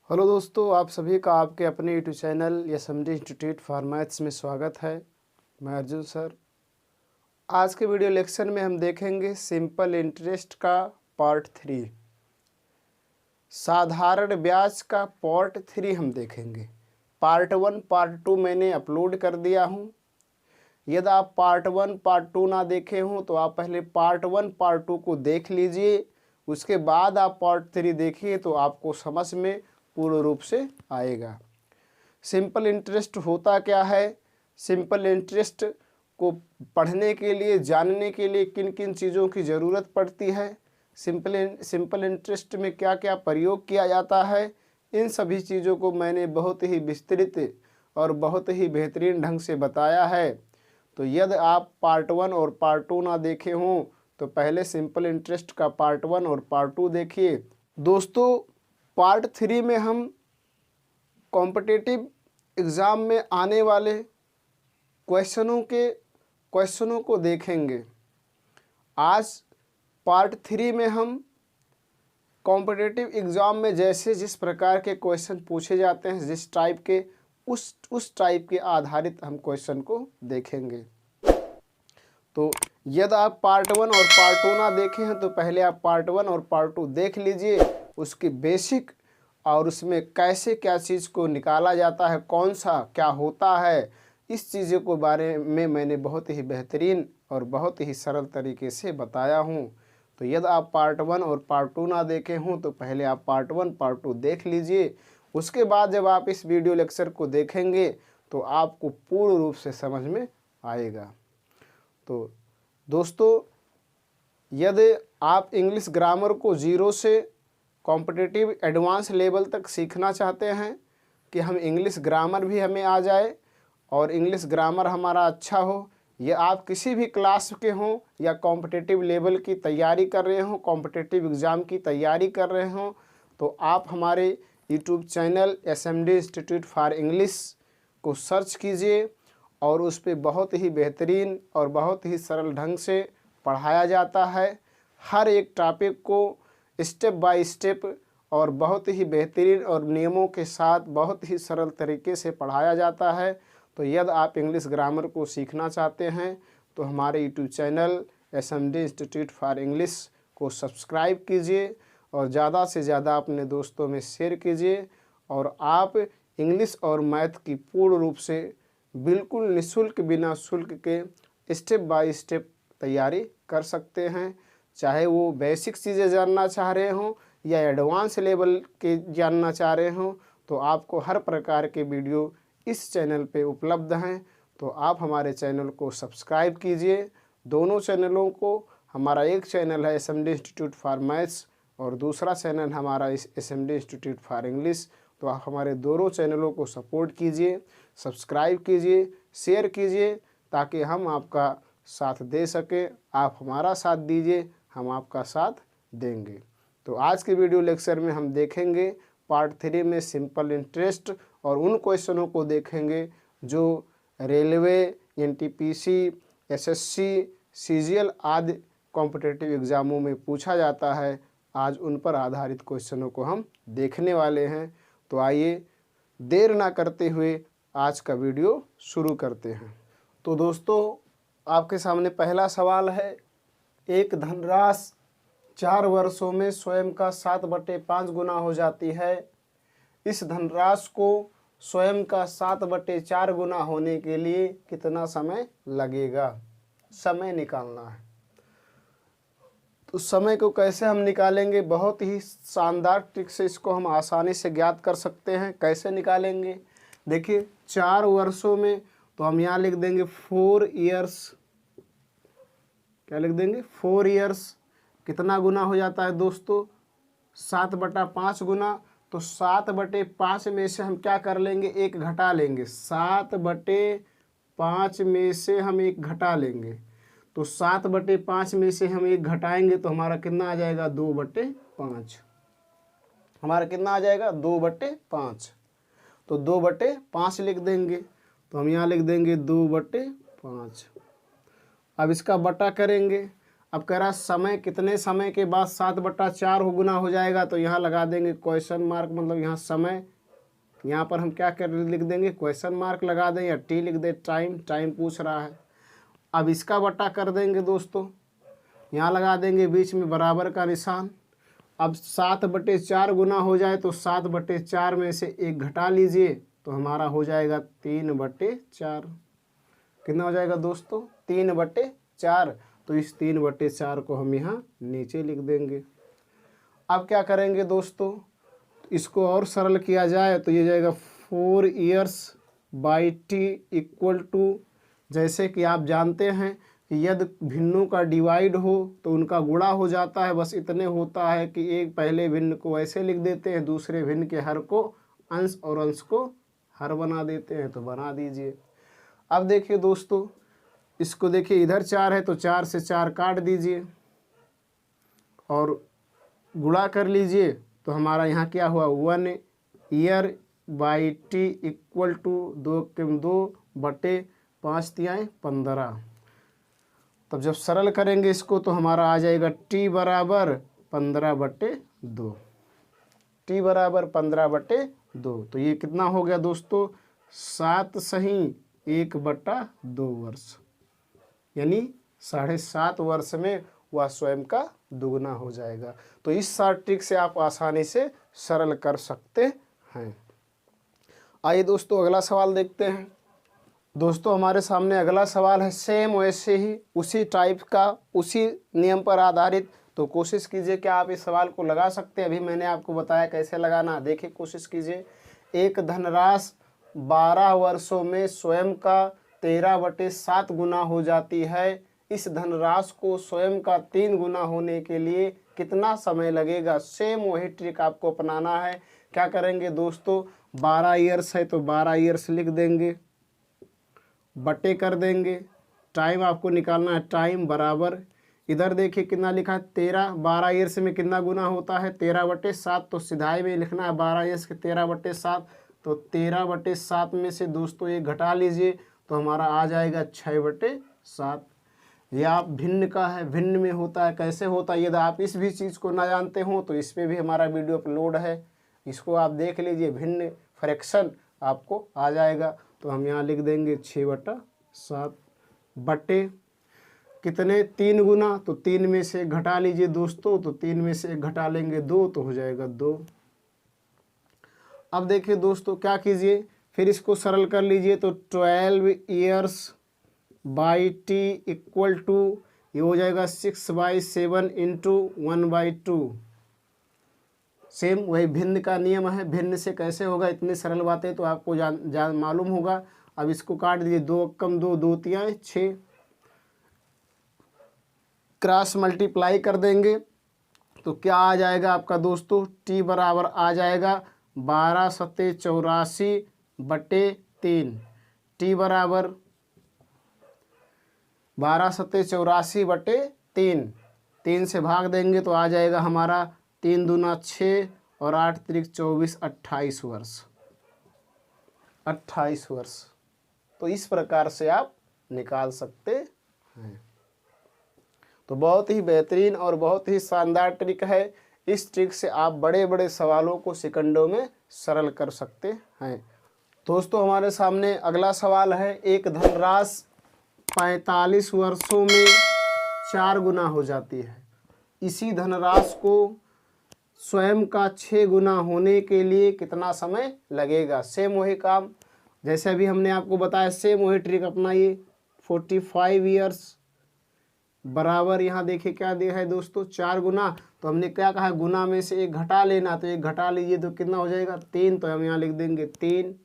Hello दोस्तों, आप सभी का आपके अपने YouTube channel SMD institute for maths में स्वागत है। मैं अर्जुन सर। आज के वीडियो लेक्चर में हम देखेंगे सिंपल इंटरेस्ट का पार्ट 3। साधारण ब्याज का पार्ट 3 हम देखेंगे। पार्ट 1 पार्ट 2 मैंने अपलोड कर दिया हूँ। यदि आप पार्ट 1 पार्ट 2 ना देखे हों तो आप पहले पार्ट 1 पार्ट 2 को देख लीजिए, उसके बाद आप पार्ट 3 देखिए तो आपको समझ में पूर्ण रूप से आएगा। सिंपल इंटरेस्ट होता क्या है, सिंपल इंटरेस्ट को पढ़ने के लिए, जानने के लिए किन किन चीज़ों की ज़रूरत पड़ती है, सिंपल इंटरेस्ट में क्या क्या प्रयोग किया जाता है, इन सभी चीज़ों को मैंने बहुत ही विस्तृत और बहुत ही बेहतरीन ढंग से बताया है। तो यदि आप पार्ट 1 और पार्ट 2 ना देखे हों तो पहले सिंपल इंटरेस्ट का पार्ट 1 और पार्ट 2 देखिए। दोस्तों, पार्ट 3 में हम कॉम्पिटिटिव एग्ज़ाम में आने वाले क्वेश्चनों को देखेंगे। आज पार्ट 3 में हम कॉम्पिटिटिव एग्ज़ाम में जैसे जिस प्रकार के क्वेश्चन पूछे जाते हैं, जिस टाइप के, उस टाइप के आधारित हम क्वेश्चन को देखेंगे। तो यदि आप पार्ट 1 और पार्ट 2 ना देखे हैं तो पहले आप पार्ट 1 और पार्ट 2 देख लीजिए, उसकी बेसिक और उसमें कैसे क्या चीज़ को निकाला जाता है, कौन सा क्या होता है, इस चीज़ों के बारे में मैंने बहुत ही बेहतरीन और बहुत ही सरल तरीके से बताया हूँ। तो यदि आप पार्ट 1 और पार्ट 2 ना देखे हों तो पहले आप पार्ट 1 पार्ट 2 देख लीजिए। उसके बाद जब आप इस वीडियो लेक्चर को देखेंगे तो आपको पूर्ण रूप से समझ में आएगा। तो दोस्तों, यदि आप इंग्लिश ग्रामर को ज़ीरो से कॉम्पिटिटिव एडवांस लेवल तक सीखना चाहते हैं कि हम इंग्लिश ग्रामर भी हमें आ जाए और इंग्लिश ग्रामर हमारा अच्छा हो, या आप किसी भी क्लास के हों या कॉम्पिटिटिव लेवल की तैयारी कर रहे हों, कॉम्पिटिटिव एग्ज़ाम की तैयारी कर रहे हों, तो आप हमारे YouTube channel SMD institute for English को सर्च कीजिए और उस पर बहुत ही बेहतरीन और बहुत ही सरल ढंग से पढ़ाया जाता है। हर एक टॉपिक को स्टेप बाय स्टेप और बहुत ही बेहतरीन और नियमों के साथ बहुत ही सरल तरीके से पढ़ाया जाता है। तो यदि आप इंग्लिश ग्रामर को सीखना चाहते हैं तो हमारे YouTube channel SMD institute for English को सब्सक्राइब कीजिए और ज़्यादा से ज़्यादा अपने दोस्तों में शेयर कीजिए, और आप इंग्लिश और मैथ की पूर्ण रूप से बिल्कुल निःशुल्क, बिना शुल्क के स्टेप बाय स्टेप तैयारी कर सकते हैं। चाहे वो बेसिक चीज़ें जानना चाह रहे हों या एडवांस लेवल के जानना चाह रहे हों, तो आपको हर प्रकार के वीडियो इस चैनल पे उपलब्ध हैं। तो आप हमारे चैनल को सब्सक्राइब कीजिए, दोनों चैनलों को। हमारा एक चैनल है एसएमडी इंस्टीट्यूट फॉर मैथ्स और दूसरा चैनल हमारा एसएमडी इंस्टीट्यूट फॉर इंग्लिश। तो आप हमारे दोनों चैनलों को सपोर्ट कीजिए, सब्सक्राइब कीजिए, शेयर कीजिए, ताकि हम आपका साथ दे सकें। आप हमारा साथ दीजिए, हम आपका साथ देंगे। तो आज के वीडियो लेक्चर में हम देखेंगे पार्ट 3 में सिंपल इंटरेस्ट, और उन क्वेश्चनों को देखेंगे जो रेलवे, एनटीपीसी, एसएससी, सीजीएल आदि कॉम्पिटिटिव एग्ज़ामों में पूछा जाता है। आज उन पर आधारित क्वेश्चनों को हम देखने वाले हैं। तो आइए देर ना करते हुए आज का वीडियो शुरू करते हैं। तो दोस्तों, आपके सामने पहला सवाल है। एक धनराशि 4 वर्षों में स्वयं का 7/5 गुना हो जाती है। इस धनराशि को स्वयं का 7/4 गुना होने के लिए कितना समय लगेगा? समय निकालना है। तो समय को कैसे हम निकालेंगे? बहुत ही शानदार ट्रिक से इसको हम आसानी से ज्ञात कर सकते हैं। कैसे निकालेंगे? देखिए, 4 वर्षों में तो हम यहाँ लिख देंगे 4 ईयर्स। क्या लिख देंगे? 4 ईयर्स। कितना गुना हो जाता है दोस्तों? 7/5 गुना। तो 7/5 में से हम क्या कर लेंगे? एक घटा लेंगे। 7/5 में से हम एक घटा लेंगे। तो 7/5 में से हम एक घटाएंगे तो हमारा कितना आ जाएगा? 2/5। हमारा कितना आ जाएगा? 2/5। तो 2/5 लिख देंगे। तो हम यहाँ लिख देंगे 2/5। अब इसका बटा करेंगे। अब कह रहा समय कितने समय के बाद 7/4 गुना हो जाएगा, तो यहाँ लगा देंगे क्वेश्चन मार्क, मतलब यहाँ समय, यहाँ पर हम क्या कर लिख देंगे, क्वेश्चन मार्क लगा दें या टी लिख दे, टाइम, टाइम पूछ रहा है। अब इसका बटा कर देंगे दोस्तों, यहाँ लगा देंगे बीच में बराबर का निशान। अब 7/4 गुना हो जाए तो 7/4 में से 1 घटा लीजिए तो हमारा हो जाएगा 3/4। कितना हो जाएगा दोस्तों, 3/4। तो इस 3/4 को हम यहाँ नीचे लिख देंगे। अब क्या करेंगे दोस्तों, इसको और सरल किया जाए तो ये जाएगा 4 years by T equal to, जैसे कि आप जानते हैं कि यदि भिन्नों का डिवाइड हो तो उनका गुणा हो जाता है। बस इतने होता है कि एक पहले भिन्न को ऐसे लिख देते हैं, दूसरे भिन्न के हर को अंश और अंश को हर बना देते हैं, तो बना दीजिए। अब देखिए दोस्तों, इसको देखिए इधर 4 है तो 4 से 4 काट दीजिए और गुणा कर लीजिए, तो हमारा यहाँ क्या हुआ, 1 year by T equal to 2/5 तब जब सरल करेंगे इसको तो हमारा आ जाएगा टी बराबर 15/2, टी बराबर 15/2। तो ये कितना हो गया दोस्तों, 7 सही 1/2 वर्ष, यानी 7.5 वर्ष में वह स्वयं का दुगना हो जाएगा। तो इस शॉर्ट ट्रिक से आप आसानी से सरल कर सकते हैं। आइए दोस्तों अगला सवाल देखते हैं। दोस्तों हमारे सामने अगला सवाल है सेम वैसे ही उसी टाइप का, उसी नियम पर आधारित। तो कोशिश कीजिए कि आप इस सवाल को लगा सकते हैं। अभी मैंने आपको बताया कैसे लगाना, देखिए कोशिश कीजिए। एक धनराशि 12 वर्षों में स्वयं का 13/7 गुना हो जाती है। इस धनराशि को स्वयं का 3 गुना होने के लिए कितना समय लगेगा। सेम वही ट्रिक आपको अपनाना है। क्या करेंगे दोस्तों, 12 ईयर्स है तो 12 ईयर्स लिख देंगे, बटे कर देंगे, टाइम आपको निकालना है, टाइम बराबर इधर देखिए कितना लिखा है 13, 12 ईयर्स में कितना गुना होता है 13/7, तो सिधाई में लिखना है 12 ईयर्स के 13/7। तो 13/7 में से दोस्तों ये घटा लीजिए तो हमारा आ जाएगा 6/7। ये आप भिन्न का है, भिन्न में होता है, कैसे होता है यदि आप इस भी चीज़ को ना जानते हो तो इस पर भी हमारा वीडियो अपलोड है, इसको आप देख लीजिए। भिन्न फ्रैक्शन आपको आ जाएगा। तो हम यहाँ लिख देंगे 6/7 बटे कितने 3 गुना, तो 3 में से घटा लीजिए दोस्तों, तो 3 में से घटा लेंगे 2 तो हो जाएगा 2। अब देखिए दोस्तों क्या कीजिए, फिर इसको सरल कर लीजिए तो 12 years by T equal to ये हो जाएगा 6/7 इंटू 1/2। सेम वही भिन्न का नियम है, भिन्न से कैसे होगा, इतनी सरल बातें तो आपको जान मालूम होगा। अब इसको काट दीजिए, 2 कम 2, 2 तियां 6, क्रॉस मल्टीप्लाई कर देंगे तो क्या आ जाएगा आपका दोस्तों, टी बराबर आ जाएगा 12 सत्ते 84/3। टी बराबर 12 सत्ते 84/3, 3 से भाग देंगे तो आ जाएगा हमारा 3 दूना 6 और 8 त्रिक 24, 28 वर्ष, 28 वर्ष। तो इस प्रकार से आप निकाल सकते हैं। तो बहुत ही बेहतरीन और बहुत ही शानदार ट्रिक है। इस ट्रिक से आप बड़े बड़े सवालों को सेकंडों में सरल कर सकते हैं। दोस्तों हमारे सामने अगला सवाल है, एक धनराशि 45 वर्षों में 4 गुना हो जाती है। इसी धनराशि को स्वयं का 6 गुना होने के लिए कितना समय लगेगा। सेम वही काम जैसे अभी हमने आपको बताया, सेम वही ट्रिक अपनाइए। 45 ईयर्स बराबर यहाँ देखिए क्या दिया है दोस्तों, 4 गुना। तो हमने क्या कहा, गुना में से 1 घटा लेना, तो 1 घटा लीजिए तो कितना हो जाएगा 3। तो हम यहाँ लिख देंगे 3।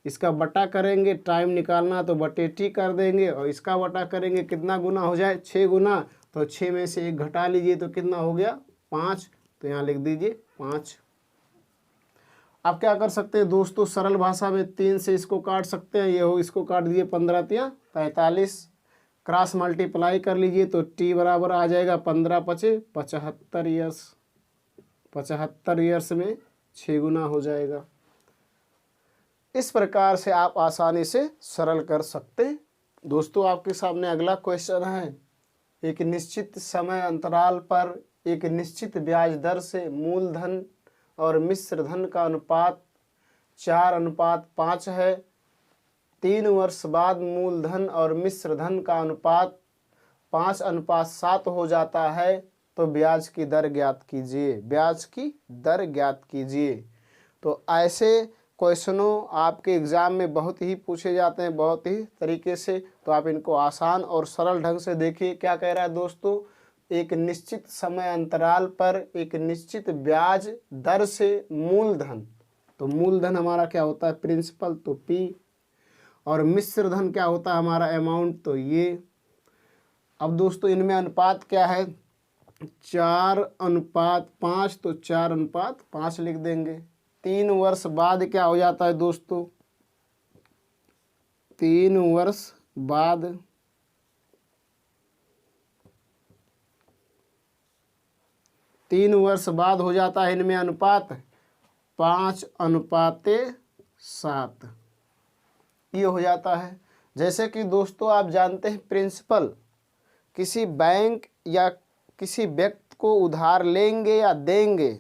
इसका बटा करेंगे, टाइम निकालना तो बटे टी कर देंगे, और इसका बटा करेंगे कितना गुना हो जाए 6 गुना। तो 6 में से 1 घटा लीजिए तो कितना हो गया 5। तो यहाँ लिख दीजिए 5। अब क्या कर सकते हैं दोस्तों, सरल भाषा में 3 से इसको काट सकते हैं। ये हो, इसको काट दीजिए 15 तिया 45, क्रॉस मल्टीप्लाई कर लीजिए तो टी बराबर आ जाएगा 15×5 = 75 ईयर्स। 75 ईयर्स में 6 गुना हो जाएगा। इस प्रकार से आप आसानी से सरल कर सकते हैं। दोस्तों आपके सामने अगला क्वेश्चन है, एक निश्चित समय अंतराल पर एक निश्चित ब्याज दर से मूलधन और मिश्र धन का अनुपात 4:5 है। 3 वर्ष बाद मूलधन और मिश्र धन का अनुपात 5:7 हो जाता है। तो ब्याज की दर ज्ञात कीजिए, ब्याज की दर ज्ञात कीजिए। तो ऐसे क्वेश्चनों आपके एग्ज़ाम में बहुत ही पूछे जाते हैं, बहुत ही तरीके से। तो आप इनको आसान और सरल ढंग से देखिए। क्या कह रहा है दोस्तों, एक निश्चित समय अंतराल पर एक निश्चित ब्याज दर से मूलधन, तो मूलधन हमारा क्या होता है, प्रिंसिपल, तो P, और मिश्र धन क्या होता है हमारा, अमाउंट, तो ये। अब दोस्तों इनमें अनुपात क्या है, 4:5, तो 4:5 लिख देंगे। 3 वर्ष बाद क्या हो जाता है दोस्तों, 3 वर्ष बाद 3 वर्ष बाद हो जाता है इनमें अनुपात 5:7 ये हो जाता है। जैसे कि दोस्तों आप जानते हैं प्रिंसिपल, किसी बैंक या किसी व्यक्ति को उधार लेंगे या देंगे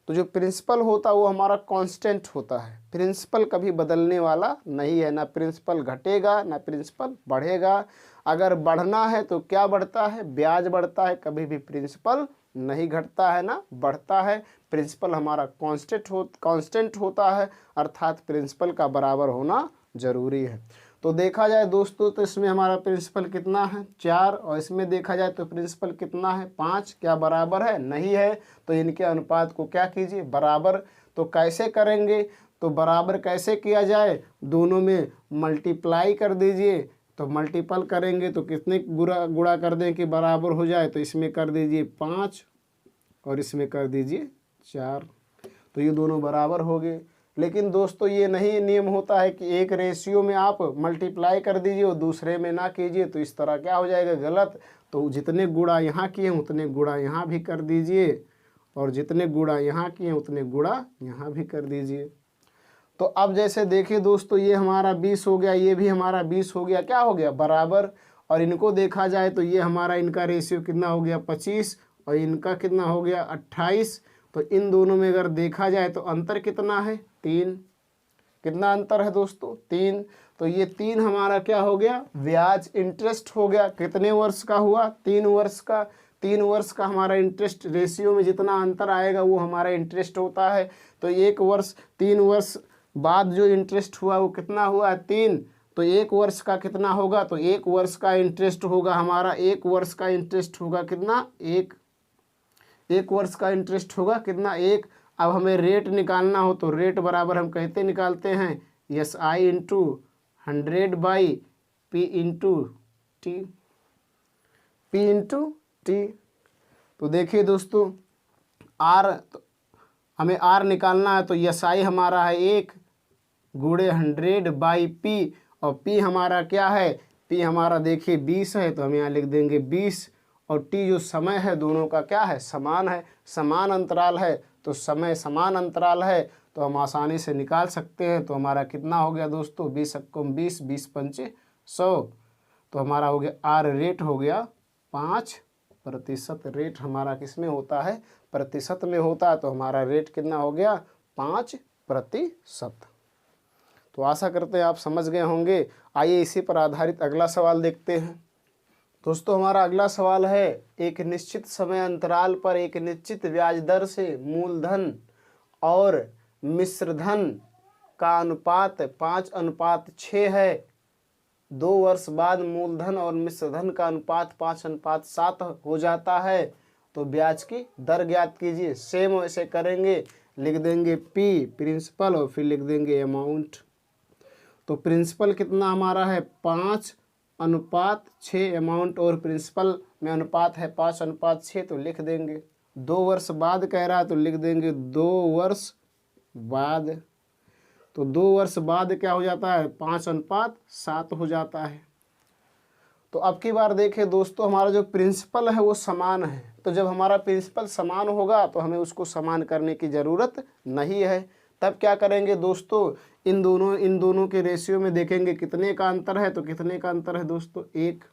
तो जो प्रिंसिपल होता है वो हमारा कांस्टेंट होता है। प्रिंसिपल कभी बदलने वाला नहीं है, ना प्रिंसिपल घटेगा ना प्रिंसिपल बढ़ेगा। अगर बढ़ना है तो क्या बढ़ता है, ब्याज बढ़ता है, कभी भी प्रिंसिपल नहीं घटता है ना बढ़ता है। प्रिंसिपल हमारा कांस्टेंट होता है, अर्थात प्रिंसिपल का बराबर होना जरूरी है। तो देखा जाए दोस्तों तो इसमें हमारा प्रिंसिपल कितना है, 4, और इसमें देखा जाए तो प्रिंसिपल कितना है, 5। क्या बराबर है, नहीं है। तो इनके अनुपात को क्या कीजिए, बराबर। तो कैसे करेंगे, तो बराबर कैसे किया जाए, दोनों में मल्टीप्लाई कर दीजिए। तो मल्टीपल करेंगे तो कितने गुणा कर दें कि बराबर हो जाए, तो इसमें कर दीजिए 5 और इसमें कर दीजिए 4, तो ये दोनों बराबर हो गए। लेकिन दोस्तों ये नहीं नियम होता है कि एक रेशियो में आप मल्टीप्लाई कर दीजिए और दूसरे में ना कीजिए, तो इस तरह क्या हो जाएगा, गलत। तो जितने गुणा यहाँ किए उतने गुणा यहाँ भी कर दीजिए, और जितने गुणा यहाँ किए उतने गुणा यहाँ भी कर दीजिए। तो अब जैसे देखिए दोस्तों, ये हमारा 20 हो गया, ये भी हमारा 20 हो गया, क्या हो गया, बराबर। और इनको देखा जाए तो ये हमारा इनका रेशियो कितना हो गया, 25, और इनका कितना हो गया, 28। तो इन दोनों में अगर देखा जाए तो अंतर कितना है, 3। कितना अंतर है दोस्तों, 3। तो ये 3 हमारा क्या हो गया, ब्याज इंटरेस्ट हो गया। कितने वर्ष का हुआ, 3 वर्ष का। 3 वर्ष का हमारा इंटरेस्ट, रेशियो में जितना अंतर आएगा वो हमारा इंटरेस्ट होता है। तो 1 वर्ष 3 वर्ष बाद जो इंटरेस्ट हुआ वो कितना हुआ, 3। तो 1 वर्ष का कितना होगा, तो 1 वर्ष का इंटरेस्ट होगा हमारा, 1 वर्ष का इंटरेस्ट होगा कितना, 1 वर्ष का इंटरेस्ट होगा कितना, 1। अब हमें रेट निकालना हो तो रेट बराबर हम कहते निकालते हैं SI into 100/P into T. तो देखिए दोस्तों हमें R निकालना है, तो SI हमारा है 1 गुणे 100/P, और P हमारा क्या है, P हमारा देखिए 20 है, तो हम यहाँ लिख देंगे 20। और T जो समय है दोनों का क्या है, समान है, समान अंतराल है। तो समय समान अंतराल है तो हम आसानी से निकाल सकते हैं। तो हमारा कितना हो गया दोस्तों, 20 × 20, 20×5 100। तो हमारा हो गया R रेट हो गया 5%। रेट हमारा किस में होता है, प्रतिशत में होता है। तो हमारा रेट कितना हो गया, 5%। तो आशा करते हैं आप समझ गए होंगे। आइए इसी पर आधारित अगला सवाल देखते हैं। दोस्तों हमारा अगला सवाल है, एक निश्चित समय अंतराल पर एक निश्चित ब्याज दर से मूलधन और मिश्रधन का अनुपात 5:6 है। 2 वर्ष बाद मूलधन और मिश्रधन का अनुपात 5:7 हो जाता है। तो ब्याज की दर ज्ञात कीजिए। सेम वैसे करेंगे, लिख देंगे P प्रिंसिपल और फिर लिख देंगे अमाउंट। तो प्रिंसिपल कितना हमारा है, 5:6, अमाउंट और प्रिंसिपल में अनुपात है 5:6, तो लिख देंगे। 2 वर्ष बाद कह रहा है तो लिख देंगे 2 वर्ष बाद। तो 2 वर्ष बाद क्या हो जाता है, 5:7 हो जाता है। तो अब की बार देखें दोस्तों, हमारा जो प्रिंसिपल है वो समान है। तो जब हमारा प्रिंसिपल समान होगा तो हमें उसको समान करने की ज़रूरत नहीं है। तब क्या करेंगे दोस्तों, इन दोनों के रेशियो में देखेंगे कितने का अंतर है। तो कितने का अंतर है दोस्तों, 1।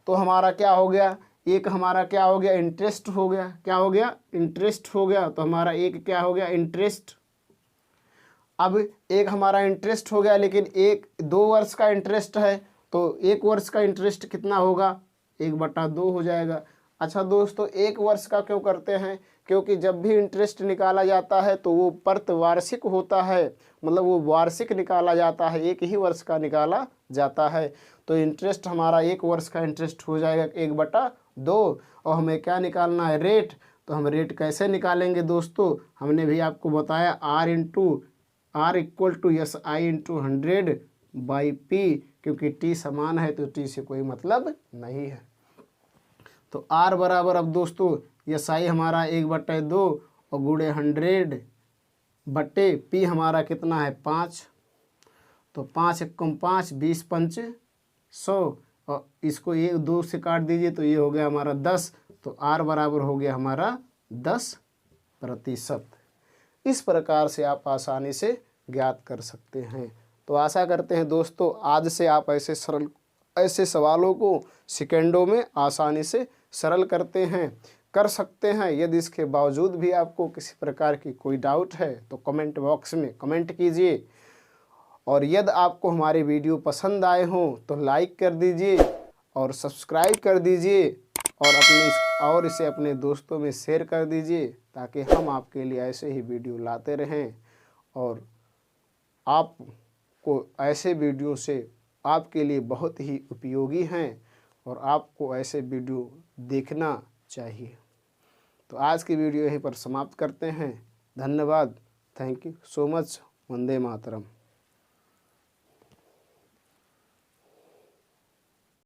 तो हमारा क्या हो गया, एक हमारा क्या हो गया, इंटरेस्ट हो गया, क्या हो गया, इंटरेस्ट हो गया। तो हमारा एक क्या हो गया, इंटरेस्ट। अब एक हमारा इंटरेस्ट हो गया, लेकिन एक 2 वर्ष का इंटरेस्ट है, तो 1 वर्ष का इंटरेस्ट कितना होगा, 1/2 हो जाएगा। अच्छा दोस्तों, 1 वर्ष का क्यों करते हैं, क्योंकि जब भी इंटरेस्ट निकाला जाता है तो वो प्रतिवार्षिक होता है, मतलब वो वार्षिक निकाला जाता है, 1 ही वर्ष का निकाला जाता है। तो इंटरेस्ट हमारा 1 वर्ष का इंटरेस्ट हो जाएगा 1/2। और हमें क्या निकालना है, रेट। तो हम रेट कैसे निकालेंगे दोस्तों, हमने भी आपको बताया R = SI × 100/P, क्योंकि T समान है तो T से कोई मतलब नहीं है। तो R बराबर, अब दोस्तों SI हमारा 1/2 और गुणे 100/P हमारा कितना है 5। तो 5 × 5 20 × 5 100, और इसको ये 2 से काट दीजिए तो ये हो गया हमारा 10। तो R बराबर हो गया हमारा 10%। इस प्रकार से आप आसानी से ज्ञात कर सकते हैं। तो आशा करते हैं दोस्तों आज से आप ऐसे सवालों को सेकेंडों में आसानी से सरल कर सकते हैं। यदि इसके बावजूद भी आपको किसी प्रकार की कोई डाउट है तो कमेंट बॉक्स में कमेंट कीजिए। और यदि आपको हमारे वीडियो पसंद आए हों तो लाइक कर दीजिए और सब्सक्राइब कर दीजिए, और इसे अपने दोस्तों में शेयर कर दीजिए, ताकि हम आपके लिए ऐसे ही वीडियो लाते रहें और आपको ऐसे वीडियो से आपके लिए बहुत ही उपयोगी हैं और आपको ऐसे वीडियो देखना चाहिए। तो आज की वीडियो यहीं पर समाप्त करते हैं। धन्यवाद। Thank you so much. Vande Mataram.